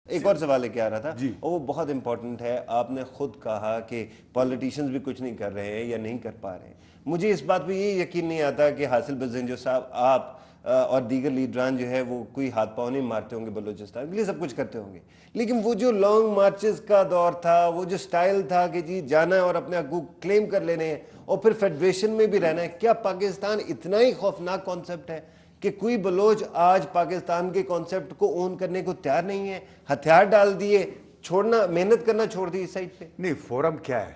ایک اور سوال کیا آ رہا تھا اور وہ بہت امپورٹنٹ ہے. آپ نے خود کہا کہ پالیٹیشینز بھی کچھ نہیں کر رہے ہیں یا نہیں کر پا رہے ہیں. مجھے اس بات پہ یہ یقین نہیں آتا کہ حاصل بزنجو صاحب آپ اور دیگر لیڈران جو ہے وہ کوئی ہاتھ پاؤں نہیں مارتے ہوں گے بلوچستان کے لیے, سب کچھ کرتے ہوں گے, لیکن وہ جو لانگ مارچز کا دور تھا, وہ جو سٹائل تھا کہ جی جانا ہے اور اپنے حقوق کلیم کر لینے ہیں اور پھر فیڈریشن میں بھی رہنا ہے, کیا پاکستان اتنا ہی خوفناک کانسیپٹ ہے کہ کوئی بلوچ آج پاکستان کے کانسیپٹ کو اون کرنے کو تیار نہیں ہے؟ ہتھیار ڈال دیے, چھوڑنا, محنت کرنا چھوڑ دی اس سائڈ پہ. نہیں, فورم کیا ہے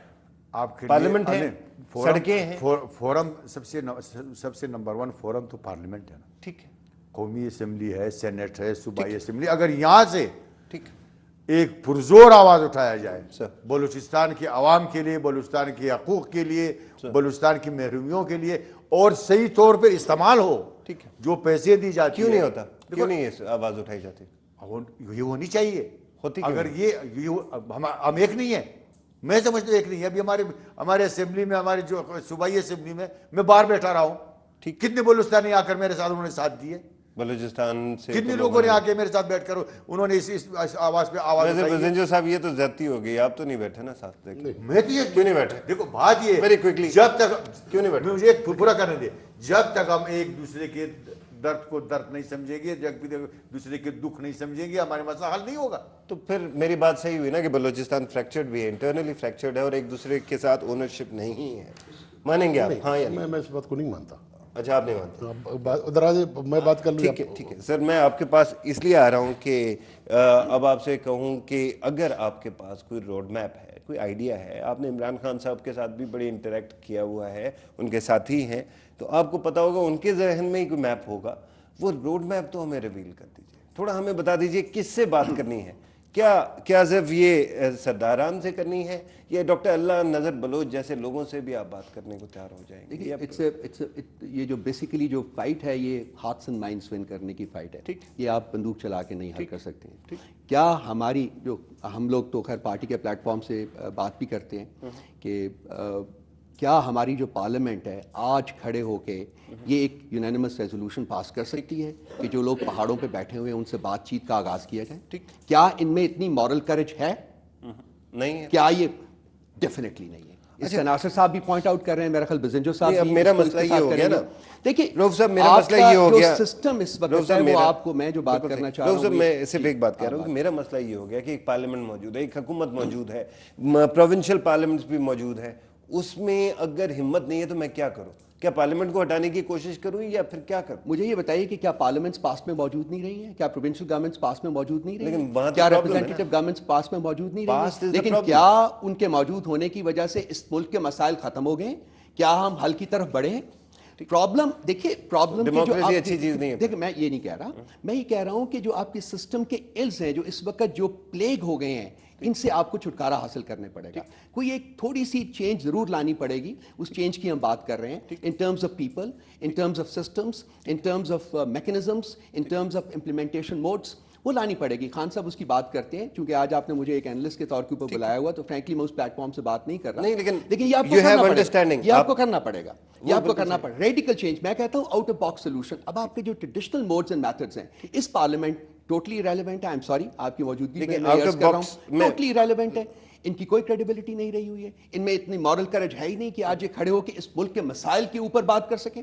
آپ کے لیے؟ پارلیمنٹ ہے, سڑکیں ہیں. فورم سب سے نمبر 1 فورم تو پارلیمنٹ ہے نا. ٹھیک ہے, قومی اسمبلی ہے, سینیٹ ہے, صوبائی اسمبلی. اگر یہاں سے ٹھیک ایک پرزور آواز اٹھایا جائے بلوچستان کے عوام کے لیے, بلوچستان کے حقوق کے لیے, بلوچستان کی محرومیوں کے لیے, اور صحیح طور پر استعمال ہو, ٹھیک ہے, جو پیسے دی جاتی کیوں نہیں ہوتا, کیوں نہیں آواز اٹھائی جاتی؟ یہ ہونی چاہیے. ہوتی اگر یہ ہم ایک نہیں ہیں, میں سمجھتا ہوں ایک نہیں ہے. ابھی ہمارے اسمبلی میں, ہماری جو صوبائی اسمبلی میں باہر بیٹھا رہا ہوں, کتنے بلوچستانی آ کر میرے ساتھ انہوں نے ساتھ دیے, بلوچستان سے کتنے لوگوں نے آ کے میرے ساتھ بیٹھ کر انہوں نے اس آواز پہ آواز اٹھائی. بزنجو صاحب یہ تو زیادتی ہو گئی, آپ تو نہیں بیٹھے نا ساتھ. میں تو یہ کیوں نہیں بیٹھے؟ دیکھو بات یہ ویری کوئکلی, جب تک کیوں نہیں بیٹھے؟ مجھے ایک پورا کرنے دے, جب تک ہم ایک دوسرے کے درد کو درد نہیں سمجھیں گے, جب دوسرے کے دکھ نہیں سمجھیں گے, ہمارے مسئلہ حل نہیں ہوگا. تو پھر میری بات صحیح ہوئی نا کہ بلوچستان فریکچرڈ بھی ہے, انٹرنلی فریکچرڈ ہے, اور ایک دوسرے کے ساتھ اونرشپ نہیں ہے. مانیں گے آپ؟ ہاں یا نہیں؟ میں اس بات کو نہیں مانتا. اچھا, آپ نہیں مانتے؟ ادھر آ جائے, میں بات کر لوں. ٹھیک ہے, ٹھیک ہے سر, میں آپ کے پاس اس لیے آ رہا ہوں کہ اب آپ سے کہوں کہ اگر آپ کے پاس کوئی روڈ میپ ہے, کوئی آئیڈیا ہے, آپ نے عمران خان صاحب کے ساتھ بھی بڑی انٹریکٹ کیا ہوا ہے, ان کے ساتھی ہیں, تو آپ کو پتا ہوگا ان کے ذہن میں ہی کوئی میپ ہوگا. وہ روڈ میپ تو ہمیں ریویل کر دیجیے, تھوڑا ہمیں بتا دیجیے کس سے بات کرنی ہے. کیا صرف یہ سرداران سے کرنی ہے, یا ڈاکٹر اللہ نظر بلوچ جیسے لوگوں سے بھی آپ بات کرنے کو تیار ہو جائیں گے؟ یہ جو بیسیکلی جو فائٹ ہے, یہ ہارٹس اینڈ مائنڈس ون کرنے کی فائٹ ہے. یہ آپ بندوق چلا کے نہیں حل کر سکتے ہیں. کیا ہماری جو ہم لوگ تو خیر پارٹی کے پلیٹ فارم سے بات بھی کرتے ہیں کہ کیا ہماری جو پارلیمنٹ ہے آج کھڑے ہو کے یہ ایک یونینیمس ریزولوشن پاس کر سکتی ہے کہ جو لوگ پہاڑوں پہ بیٹھے ہوئے ہیں ان سے بات چیت کا آغاز کیا جائے؟ کیا ان میں اتنی مورل کریج ہے؟ نہیں ہے. کیا یہ ڈیفینیٹلی نہیں ہے. اس کا ناصر صاحب بھی پوائنٹ آؤٹ کر رہے ہیں, میرا خیال بزنجو صاحب بھی. میرا مسئلہ یہ ہو گیا نا, دیکھیے روف صاحب, میرا مسئلہ یہ ہو گیا, سسٹم اس وقت ہے وہ آپ کو میں جو بات کرنا چاہ رہا ہوں, میں صرف ایک بات کہہ رہا ہوں کہ میرا مسئلہ یہ ہو گیا کہ ایک پارلیمنٹ موجود ہے, ایک حکومت موجود ہے, پروونشل پارلیمنٹس بھی موجود ہے. اس میں اگر ہمت نہیں ہے تو میں کیا کروں؟ کیا پارلیمنٹ کو ہٹانے کی کوشش کروں یا پھر کیا کروں؟ مجھے یہ بتائیے کہ کیا پارلیمنٹس پاس میں موجود نہیں رہی ہیں؟ کیا پروونشل گورنمنٹس پاس میں موجود نہیں رہی ہیں؟ کیا ریپرزینٹیٹیو گورنمنٹس پاس میں موجود نہیں رہی ہیں؟ لیکن کیا ان کے موجود ہونے کی وجہ سے اس ملک کے مسائل ختم ہو گئے؟ کیا ہم حل کی طرف بڑھے ہیں؟ پرابلم دیکھیے, پرابلم ڈیموکریسی اچھی چیز نہیں ہے. دیکھیں میں یہ نہیں کہہ رہا, میں یہ کہہ رہا ہوں کہ جو آپ کے سسٹم کے الز ہیں, جو اس وقت جو پلیگ ہو گئے ہیں, ان سے آپ کو چھٹکارا حاصل کرنے پڑے گا. کوئی ایک تھوڑی سی چینج ضرور لانی پڑے گی. اس چینج کی ہم بات کر رہے ہیں in terms of people, in terms of systems, in terms of mechanisms, in terms of implementation modes, وہ لانی پڑے گی. خان صاحب اس کی بات کرتے ہیں, چونکہ آج آپ نے مجھے ایک اینالسٹ کے طور کے اوپر بلایا ہوا, تو فرینکلی میں اس پلیٹ فارم سے بات نہیں کر رہا. لیکن یہ آپ کو کرنا پڑے گا, یہ آپ کو کرنا پڑے گا. ریڈیکل چینج, میں کہتا ہوں آؤٹ آف باکس سولوشن. اب آپ کے جو ٹریڈیشنل موڈز اینڈ میتھڈز ہیں اس پارلیمنٹ ٹوٹلی ریلیونٹ ہے. آئی ایم سوری, آپ کی موجودگی میں عرض کر رہا ہوں, ٹوٹلی ریلیونٹ ہے. ان کی کوئی کریڈیبلٹی نہیں رہی ہوئی ہے, ان میں اتنی مورل کریج ہے ہی نہیں کہ آج یہ کھڑے ہو کے اس ملک کے مسائل کے اوپر بات کر سکیں.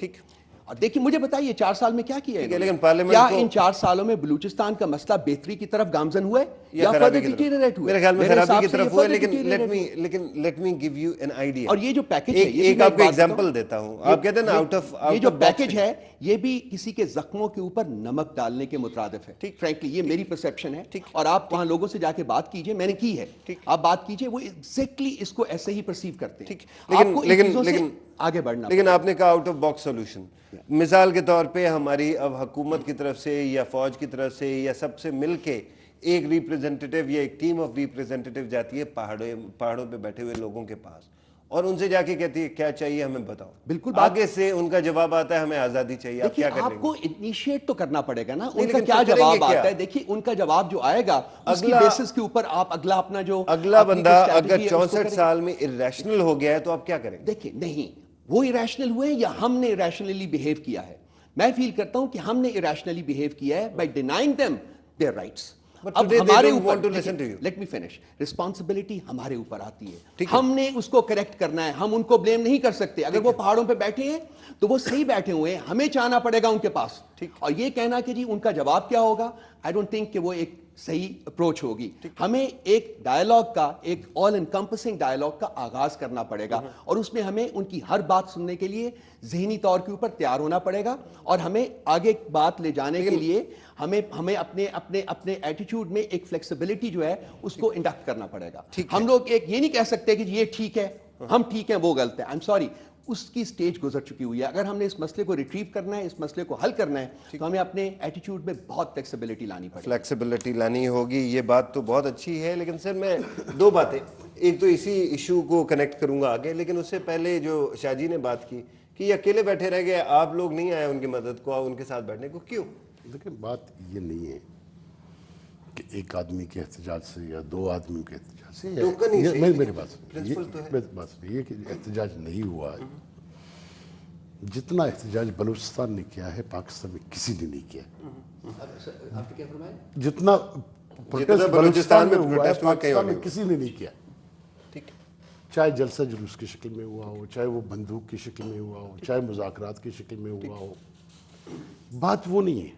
اور دیکھیے مجھے بتائیے 4 سال میں کیا کیا ہے؟ لیکن کیا ان 4 سالوں میں بلوچستان کا مسئلہ بہتری کی طرف گامزن ہوا ہے یا فردر ڈیٹیریٹ ہوا ہے؟ میرے خیال میں خرابی کی طرف ہوا ہے. لیکن let me give you an idea. اور یہ جو پیکج ہے, ایک آپ کو ایگزامپل دیتا ہوں. آپ کہتے ہیں نا آؤٹ آف, یہ جو پیکج ہے یہ بھی کسی کے زخموں کے اوپر نمک ڈالنے کے مترادف ہے. فرینکلی یہ میری پرسیپشن ہے, اور آپ وہاں لوگوں سے جا کے بات کیجئے, میں نے کی ہے, آپ بات کیجئے, وہ ایگزیکٹلی اس کو ایسے ہی پرسیو کرتے ہیں. آگے بڑھنا. لیکن آپ نے کہا آؤٹ آف باکس سولوشن. مثال کے طور پہ ہماری اب حکومت کی طرف سے یا فوج کی طرف سے یا سب سے مل کے ایک ریپریزنٹیٹیو یا ایک ٹیم آف ریپریزنٹیٹیو جاتی ہے پہاڑوں پہ بیٹھے ہوئے لوگوں کے پاس, اور ان سے جا کے کہتی ہے کیا چاہیے ہمیں بتاؤ. بالکل آگے سے ان کا جواب آتا ہے ہمیں آزادی چاہیے. آپ کیا کریں گے؟ آپ کو انیشیٹ تو کرنا پڑے گا نا. ان کا کیا جواب آتا ہے؟ دیکھیے ان کا جواب جو آئے گا اس کی بیسس کے اوپر آپ اگلا اپنا جو اگلا بندہ اگر 64 سال میں irrational ہو گیا ہے تو آپ کیا کریں گے؟ دیکھیں نہیں, وہ irrational ہوئے یا ہم نے irrationally behave کیا ہے. میں فیل کرتا ہوں کہ ہم نے irrationally behave کیا ہے by denying them their rights. But अब today they हमारे don't want to ऊपर, listen to you. Let me finish, responsibility हमारे ऊपर आती है, ठीक है। हमने उसको करेक्ट करना है, हम उनको ब्लेम नहीं कर सकते। अगर वो पहाड़ों पे बैठे हैं तो वो सही बैठे हुए हैं, हमें जाना पड़ेगा उनके पास, और ये कहना कि जी उनका जवाब क्या होगा, आई डोंट थिंक कि वो एक सही अप्रोच होगी। हमें एक डायलॉग का, एक ऑल एनकम्पसिंग डायलॉग का आगाज करना पड़ेगा, और उसमें हमें उनकी हर बात सुनने के लिए ज़हनी तौर के ऊपर तैयार होना पड़ेगा, और हमें आगे बात ले जाने के लिए हमें अपने अपने अपने एटीट्यूड में एक फ्लेक्सिबिलिटी जो है उसको इंडक्ट करना पड़ेगा। हम लोग एक ये नहीं कह सकते कि ये ठीक है, हम ठीक हैं, वो गलत है। आई एम सॉरी, उसकी स्टेज गुजर चुकी हुई है। अगर हमने इस मसले को रिट्रीव करना है, इस मसले को हल करना है, तो हमें अपने एटीट्यूड में बहुत फ्लेक्सिबिलिटी लानी पड़ेगी। फ्लेक्सिबिलिटी लानी होगी, ये बात तो बहुत अच्छी है, लेकिन सर मैं दो बातें, एक तो इसी इशू को कनेक्ट करूंगा आगे, लेकिन उससे पहले जो शाहजी ने बात की कि ये अकेले बैठे रह गए, आप लोग नहीं आए उनकी मदद को, उनके साथ बैठने को, क्यों? देखिए बात ये नहीं है कि एक आदमी के एहतजाज से या दो आदमियों के एहतजाज से, टोकन ही सही, मेरी बात प्रिंसिपल तो है। मेरी बात सुनिए कि एहतजाज नहीं हुआ है। जितना एहतजाज बलूचिस्तान ने किया है पाकिस्तान में किसी ने नहीं किया। आपने क्या फरमाया? जितना प्रोटेस्ट बलूचिस्तान में हुआ है प्रोटेस्ट हुआ, कहीं और पाकिस्तान में नहीं किसी ने नहीं किया। ठीक, चाहे जलसा जुलूस की शक्ल में हुआ हो, चाहे वो बंदूक की शक्ल में हुआ हो, चाहे मुज़ाकरात की शक्ल में हुआ हो, बात वो नहीं है।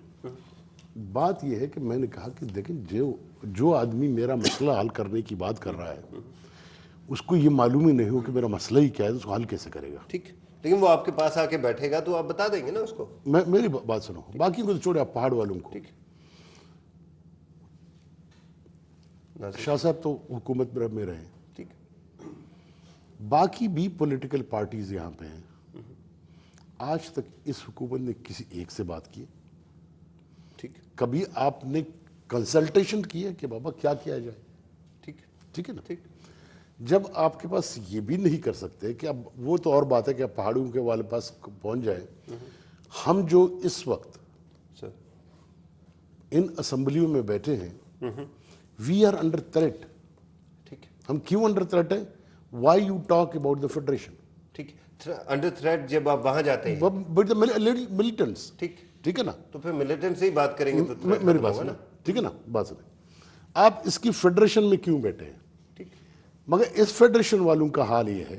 बात यह है कि मैंने कहा कि देखें जो आदमी मेरा मसला हल करने की बात कर रहा है उसको ये मालूम ही नहीं हो कि मेरा मसला ही क्या है, तो उसको हल कैसे करेगा। ठीक, लेकिन वो आपके पास आके बैठेगा तो आप बता देंगे ना उसको। मेरी बात सुनो, बाकी को तो छोड़े, आप पहाड़ वालों को। शाह साहब तो हुकूमत में रहे, ठीक, बाकी भी पॉलिटिकल पार्टीज यहाँ पे हैं, आज तक इस हुकूमत ने किसी एक से बात की? ठीक, कभी आपने कंसल्टेशन किया कि बाबा क्या किया जाए? ठीक, ठीक है ना। ठीक, जब आपके पास ये भी नहीं कर सकते कि अब वो तो और बात है कि आप पहाड़ों के वाले पास पहुंच जाए। हम जो इस वक्त सर, इन असेंबलियों में बैठे हैं, वी आर अंडर थ्रेट। ठीक, हम क्यों अंडर थ्रेट है? Why you talk about the federation? ठीक, अंडर थ्रेट जब आप वहां जाते हैं, मिलिटेंट्स, ठीक, ठीक है ना। तो फिर मिलिटेंट से ही बात करेंगे तो threat मेरी खत्म बात होगा सुनो, ना। ठीक है ना, बात सुनो। आप इसकी फेडरेशन में क्यों बैठे हैं? ठीक, मगर इस फेडरेशन वालों का हाल ये है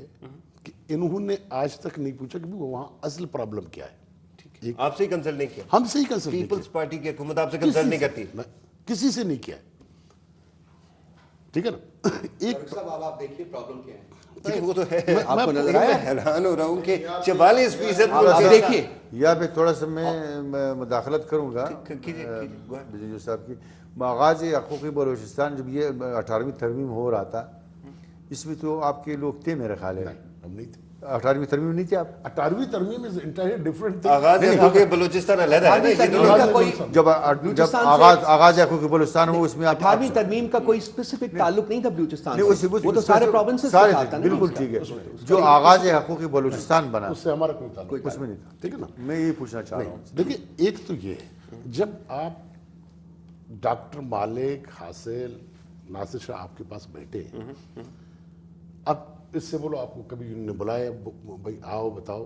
कि इन्होंने आज तक नहीं पूछा कि वहां असल प्रॉब्लम क्या है। ठीक, आपसे ही कंसल्ट नहीं किया? हमसे ही कंसल्ट नहीं पीपल्स पार्टी की हुकूमत आपसे किया। कंसल्ट नहीं करती? किसी से नहीं किया, ठीक है ना। एक साहब आप देखिए प्रॉब्लम क्या है। नहीं, वो तो है। आपको नजर मैं आया? हैरान हो रहा हूँ कि 44% आप देखिए, यहाँ पे थोड़ा सा मैं मुदाखलत करूँगा कीजिए, बिजली साहब की। आगाज़ हकूक़ी बलूचिस्तान जब ये 18वीं तरमीम हो रहा था, इसमें तो आपके लोग थे मेरा ख्याल है। हम नहीं थे। 18वीं तरमीम नहीं थे आप? 18वीं तरमीम इज एंटायरली डिफरेंट आगाज हकूक़ बलूचिस्तान अलग है ना, ये दोनों का कोई जब बलूचिस्तान से- आगाज़ हकूक़ी बलूचिस्तान हो उसमें आप 18वीं तरमीम का कोई स्पेसिफिक ताल्लुक नहीं था बलूचिस्तान नहीं, से, उस- वो तो सारे प्रोविंसेस सारे का थे, था ना। बिल्कुल ठीक है। जो आगाज़ हकूक़ी बलूचिस्तान बना उससे हमारा कोई ताल्लुक उसमें नहीं था। ठीक है ना। मैं यही पूछना चाह रहा हूँ। देखिए एक तो ये है, जब आप डॉक्टर मालिक, हासिल, नासिर शाह आपके पास बैठे हैं, अब इससे बोलो आपको कभी उन्होंने बुलाया भाई आओ बताओ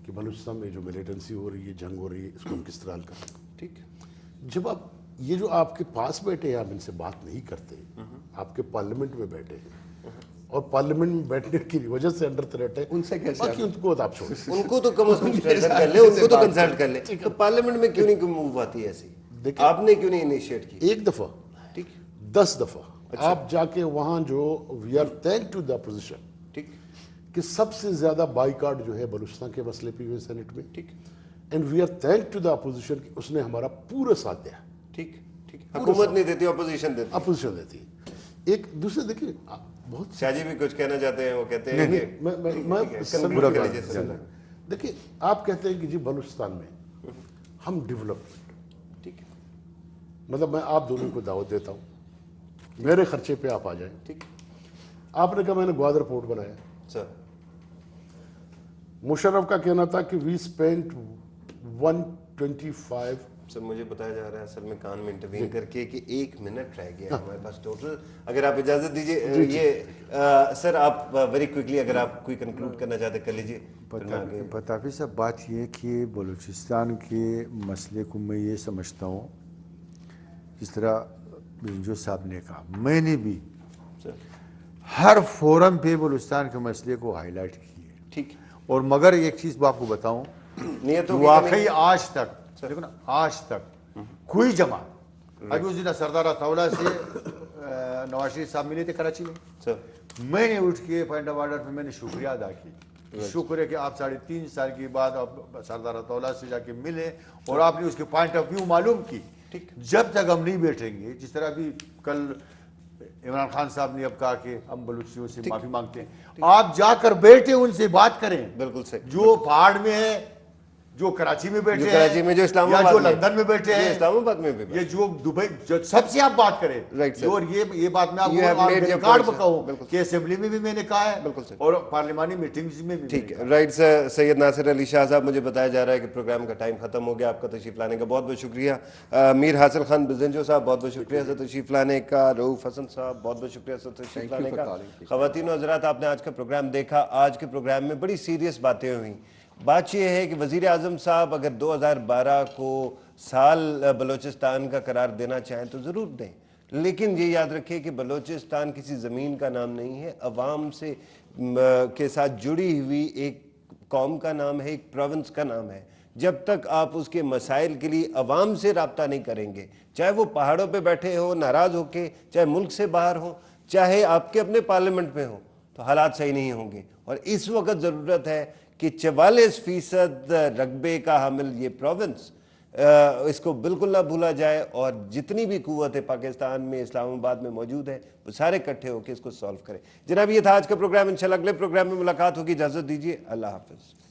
कि बलूचिस्तान में जो मिलिटेंसी हो रही है, जंग हो रही है, इसको हम किस तरह हल करें? ठीक, जब आप ये जो आपके पास बैठे हैं, आप इनसे बात नहीं करते, आपके पार्लियामेंट में बैठे हैं और पार्लियामेंट में बैठने की वजह से अंडर थ्रेट है, उनसे कैसे बाकी उनको आप छोड़। उनको तो कम से कम स्ट्रेंथन कर ले, उनको तो कंसल्ट कर ले। तो पार्लियामेंट में क्यों नहीं कोई मूव आती है ऐसी? देखिए- आपने क्यों नहीं इनिशिएट की? एक दफा, ठीक, 10 दफा आप जाके वहां जो we are thank to the opposition ठीक, कि सबसे ज्यादा बाइकाट जो है बलूचिस्तान के मसले पे हुए सेनेट में, ठीक, and we are thank to the opposition कि उसने हमारा पूरा साथ दिया। ठीक, ठीक, हुकूमत नहीं देती, अपोजिशन देती। अपोजिशन देती है। एक दूसरे देखिए बहुत शाहजी भी कुछ कहना चाहते हैं, वो कहते हैं कि मैं conclude बुरा कर कर लीजिए रहा सर। हूं। देखिए आप कहते हैं कि जी बलूचिस्तान में हम डेवलपमेंट, ठीक, मतलब मैं आप दोनों को दावत देता हूँ, मेरे खर्चे पे आप आ जाए। ठीक, आपने कहा मैंने ग्वादर पोर्ट बनाया, सर, मुशर्रफ का कहना था कि वी स्पेंट 125। सर मुझे बताया जा रहा है असल में कान में इंटरवीन करके कि 1 मिनट रह गया है हमारे पास टोटल। अगर आप इजाजत दीजिए, ये सर आप वेरी क्विकली अगर आप कोई कंक्लूड करना चाहते कर लीजिए, फिर मैं आगे। पताफी साहब, बात यह है कि बलूचिस्तान के मसले को मैं ये समझता हूँ, जिस तरह जो साहब ने कहा, मैंने भी सर हर फोरम पे बलूचिस्तान के मसले को हाईलाइट किए। ठीक और मगर एक चीज़ मैं आपको बताऊं, नियतों की वाकई कमी- आज तक देखो ना, आज तक कोई जमा, अभी उस दिन सरदार अताउल्ला से नवाज शरीफ साहब मिले थे कराची में, सर मैंने उठ के पॉइंट ऑफ ऑर्डर पे मैंने शुक्रिया अदा की, शुक्र है कि आप 3.5 साल के बाद आप सरदार अताउल्ला से जाके मिले और आपने उसके पॉइंट ऑफ व्यू मालूम की। जब तक हम नहीं बैठेंगे, जिस तरह अभी कल इमरान खान साहब ने अब कहा कि हम बलूचियों से माफी मांगते हैं, आप जाकर बैठे उनसे बात करें, बिल्कुल सही। जो पहाड़ में है, जो कराची में बैठे जो हैं, कराची में, जो या इस्लामाबाद जो में, लंदन में बैठे ये हैं, इस्लामाबाद में भी ये जो दुबई, जो सबसे आप बात करें। Right, sir. और ये बात मैं You have आपको made your record point, sir. बताऊं बिल्कुल। कि असेंबली में भी मैंने कहा है, बिल्कुल, sir. और पार्लिमानी मीटिंग्स में भी ठीक मैंने है। राइट सर, सैयद नासिर अली शाह साहब, मुझे बताया जा रहा है कि प्रोग्राम का टाइम खत्म हो गया। आपका तशरीफ लाने का बहुत बहुत शुक्रिया। मीर हासिल खान बिजंजो साहब, बहुत बहुत शुक्रिया सर तशरीफ लाने का। रऊफ हसन साहब, बहुत बहुत शुक्रिया सर तशरीफ Thank you लाने for का। calling. ख़वातीन और हज़रात, आपने आज का प्रोग्राम देखा। आज के प्रोग्राम में बड़ी सीरियस बातें हुई। बात यह है कि वज़ीर आज़म साहब अगर 2012 को साल बलूचिस्तान का करार देना चाहें तो ज़रूर दें, लेकिन ये याद रखें कि बलूचिस्तान किसी ज़मीन का नाम नहीं है, अवाम से के साथ जुड़ी हुई एक कौम का नाम है, एक प्रोविंस का नाम है। जब तक आप उसके मसाइल के लिए अवाम से रब्ता नहीं करेंगे, चाहे वो पहाड़ों पे बैठे हो नाराज़ होके, चाहे मुल्क से बाहर हो, चाहे आपके अपने पार्लियामेंट में हो, तो हालात सही नहीं होंगे। और इस वक्त ज़रूरत है कि 44% रकबे का हामिल ये प्रोविंस, इसको बिल्कुल ना भूला जाए, और जितनी भी कुव्वतें पाकिस्तान में, इस्लामाबाद में मौजूद है, वो सारे इकट्ठे होकर इसको सॉल्व करें। जनाब, ये था आज का प्रोग्राम। इंशाल्लाह अगले प्रोग्राम में मुलाकात होगी। इजाज़त दीजिए। अल्लाह हाफ़िज़।